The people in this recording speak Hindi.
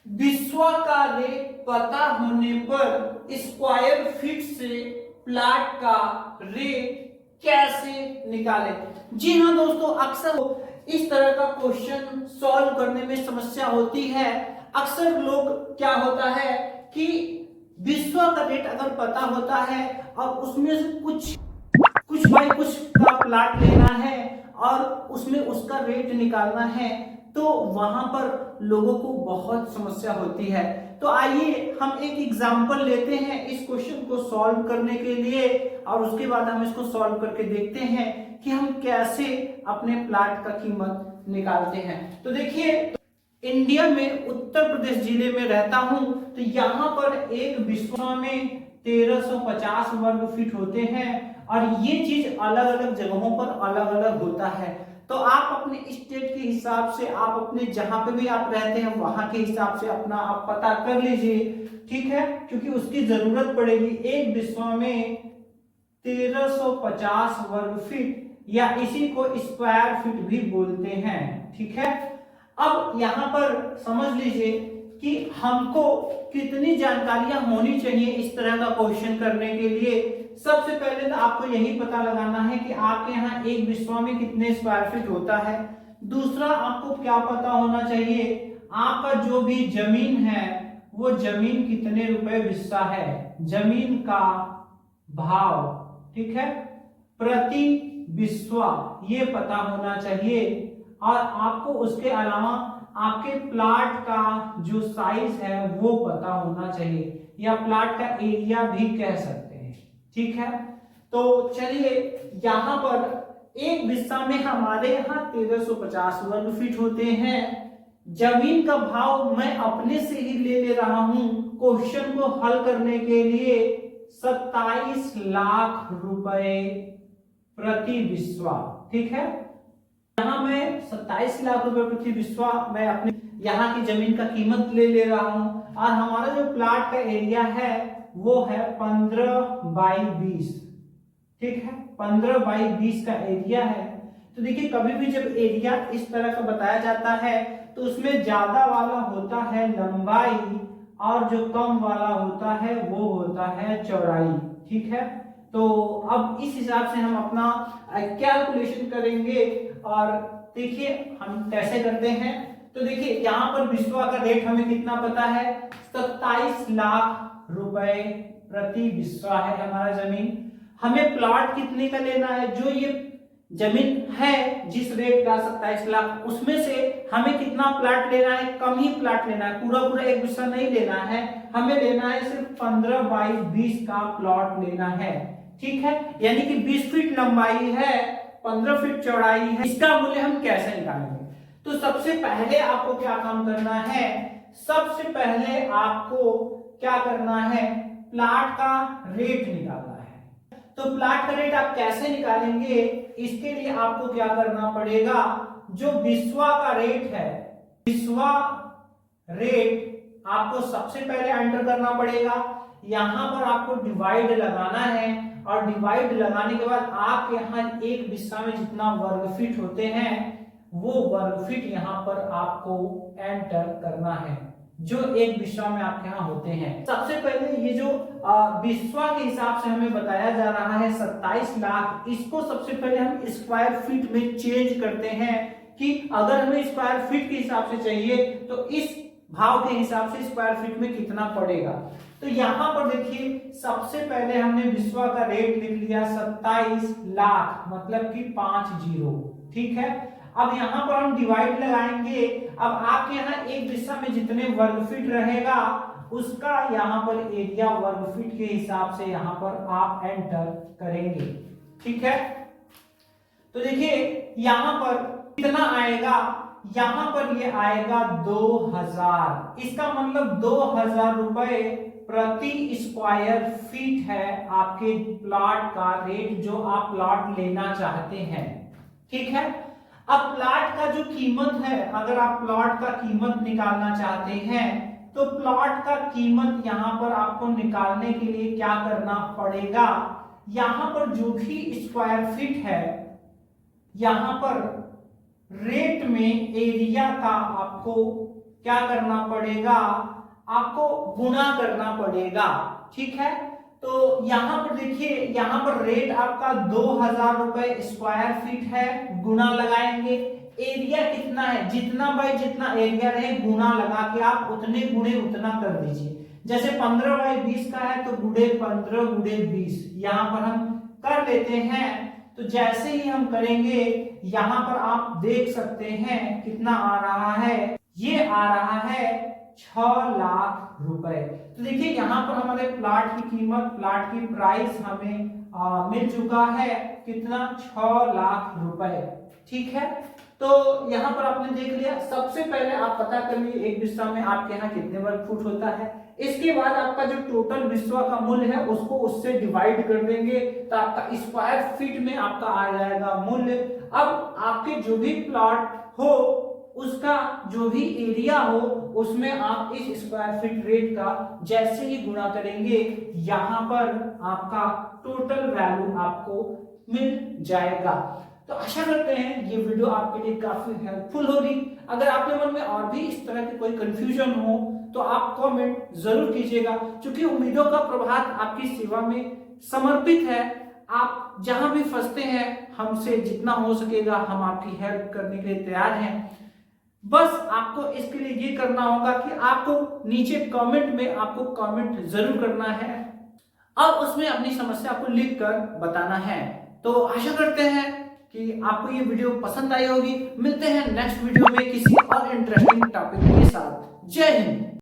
विश्व का रेट पता होने पर स्क्वायर फीट से प्लॉट का रेट कैसे निकालें। जी हाँ दोस्तों, अक्सर इस तरह का क्वेश्चन सॉल्व करने में समस्या होती है। अक्सर लोग क्या होता है कि विश्व का रेट अगर पता होता है और उसमें से कुछ कुछ बाई कुछ का प्लॉट लेना है और उसमें उसका रेट निकालना है, तो वहां पर लोगों को बहुत समस्या होती है। तो आइए हम एक एग्जांपल लेते हैं इस क्वेश्चन को सॉल्व करने के लिए और उसके बाद हम इसको सॉल्व करके देखते हैं कि हम कैसे अपने प्लॉट का कीमत निकालते हैं। तो देखिए, इंडिया में उत्तर प्रदेश जिले में रहता हूं, तो यहाँ पर एक बिस्वा में 1350 वर्ग फीट होते हैं और ये चीज अलग अलग जगहों पर अलग अलग होता है। तो आप अपने स्टेट के हिसाब से, आप अपने जहां पे भी आप रहते हैं वहां के हिसाब से अपना आप पता कर लीजिए, ठीक है, क्योंकि उसकी जरूरत पड़ेगी। एक बिस्वा में 1350 वर्ग फीट या इसी को स्क्वायर फीट भी बोलते हैं, ठीक है। अब यहां पर समझ लीजिए कि हमको कितनी जानकारियां होनी चाहिए इस तरह का क्वेश्चन करने के लिए। सबसे पहले तो आपको यही पता लगाना है कि आपके यहाँ एक बिस्वा में कितने स्क्वायर फीट होता है। दूसरा, आपको क्या पता होना चाहिए, आपका जो भी जमीन है वो जमीन कितने रुपए बिस्सा है, जमीन का भाव, ठीक है, प्रति बिस्वा, ये पता होना चाहिए। और आपको उसके अलावा आपके प्लॉट का जो साइज है वो पता होना चाहिए, या प्लॉट का एरिया भी कह सकते हैं, ठीक है। तो चलिए, यहां पर एक बिस्सा में हमारे यहाँ 1350 वर्ग फीट होते हैं। जमीन का भाव मैं अपने से ही ले रहा हूं क्वेश्चन को हल करने के लिए, 27 लाख रुपए प्रति बिस्वा, ठीक है। यहाँ मैं 27 लाख रुपए प्रति बिस्वा मैं अपने यहाँ की जमीन का कीमत ले रहा हूं और हमारा जो प्लॉट का एरिया है वो है 15/20, ठीक है, 15/20 का एरिया है। तो देखिए, कभी भी जब एरिया इस तरह का बताया जाता है तो उसमें ज्यादा वाला होता है लंबाई और जो कम वाला होता है वो होता है चौड़ाई, ठीक है। तो अब इस हिसाब से हम अपना कैलकुलेशन करेंगे और देखिए हम कैसे करते हैं। तो देखिए, यहाँ पर बिस्वा का रेट हमें कितना पता है, 27 लाख रुपए प्रति बिस्वा है हमारा जमीन। हमें प्लॉट कितने का लेना है, जो ये जमीन है जिस रेट का 27 लाख, उसमें से हमें कितना प्लॉट लेना है, कम ही प्लॉट लेना है, पूरा पूरा एक बिस्सा नहीं लेना है, हमें लेना है सिर्फ 15/20 का प्लॉट लेना है, ठीक है। यानी कि 20 फीट लंबाई है, 15 फीट चौड़ाई है। इसका मूल्य हम कैसे निकालेंगे, तो सबसे पहले आपको क्या काम करना है, सबसे पहले आपको क्या करना है, प्लॉट का रेट निकालना है। तो प्लॉट का रेट आप कैसे निकालेंगे, इसके लिए आपको क्या करना पड़ेगा, जो बिस्वा का रेट है, बिस्वा रेट आपको सबसे पहले एंटर करना पड़ेगा। यहां पर आपको डिवाइड लगाना है और डिवाइड लगाने के बाद आप यहाँ एक बिस्सा में जितना वर्ग फीट होते हैं वो वर्ग फीट यहाँ पर आपको एंटर करना है, जो एक बिस्वा में आपके यहाँ होते हैं। सबसे पहले ये जो बिस्वा के हिसाब से हमें बताया जा रहा है 27 लाख, इसको सबसे पहले हम स्क्वायर फीट में चेंज करते हैं कि अगर हमें स्क्वायर फीट के हिसाब से चाहिए तो इस भाव के हिसाब से स्क्वायर फीट में कितना पड़ेगा। तो यहाँ पर देखिए, सबसे पहले हमने बिस्वा का रेट लिख लिया 27 लाख, मतलब कि 50, ठीक है। अब यहाँ पर हम डिवाइड लगाएंगे। अब आपके यहाँ एक बिस्सा में जितने वर्ग फीट रहेगा उसका यहाँ पर एरिया वर्ग फीट के हिसाब से यहाँ पर आप एंटर करेंगे, ठीक है। तो देखिए, यहाँ पर कितना आएगा, यहाँ पर ये आएगा 2000, इसका मतलब 2000 रुपए प्रति स्क्वायर फीट है आपके प्लॉट का रेट, जो आप प्लॉट लेना चाहते हैं, ठीक है। अब प्लॉट का जो कीमत है, अगर आप प्लॉट का कीमत निकालना चाहते हैं तो प्लॉट का कीमत यहाँ पर आपको निकालने के लिए क्या करना पड़ेगा, यहाँ पर जो भी स्क्वायर फीट है, यहाँ पर रेट में एरिया का आपको क्या करना पड़ेगा, आपको गुणा करना पड़ेगा। ठीक है, तो यहाँ पर देखिए, यहाँ पर रेट आपका 2000 रुपए स्क्वायर फीट है, गुणा लगाएंगे। एरिया कितना है, जितना बाय जितना एरिया रहे गुणा लगा के आप उतने गुणे उतना कर दीजिए। जैसे 15 बाय 20 का है तो गुणे 15 गुणे 20 यहाँ पर हम कर लेते हैं। तो जैसे ही हम करेंगे यहाँ पर आप देख सकते हैं कितना आ रहा है, ये आ रहा है 6 लाख रुपए। तो देखिए यहाँ पर हमारे प्लाट की कीमत, प्लाट की प्राइस हमें मिल चुका है कितना, 6 लाख रुपए। ठीक है, तो यहाँ पर आपने देख लिया। सबसे पहले आप पता कर लीजिए एक बिस्वा में आपके यहाँ कितने वर्ग फुट होता है। इसके बाद आपका जो टोटल बिस्वा का मूल्य है उसको उससे डिवाइड कर देंगे तो आपका स्क्वायर फीट में आपका आ जाएगा मूल्य। अब आपके जो भी प्लॉट हो उसका जो भी एरिया हो उसमें आप इस स्क्वायर फीट रेट का जैसे ही गुणा करेंगे यहाँ पर आपका टोटल वैल्यू आपको मिल जाएगा। तो आशा करते हैं ये वीडियो आपके लिए काफी हेल्पफुल होगी। अगर आपके मन में और भी इस तरह के कोई कंफ्यूजन हो तो आप कमेंट जरूर कीजिएगा, क्योंकि उम्मीदों का प्रभात आपकी सेवा में समर्पित है। आप जहां भी फंसते हैं हमसे जितना हो सकेगा हम आपकी हेल्प करने के लिए तैयार हैं। बस आपको इसके लिए ये करना होगा कि आपको नीचे कमेंट में आपको कमेंट जरूर करना है और उसमें अपनी समस्या को लिख कर बताना है। तो आशा करते हैं कि आपको ये वीडियो पसंद आई होगी। मिलते हैं नेक्स्ट वीडियो में किसी और इंटरेस्टिंग टॉपिक के साथ। जय हिंद।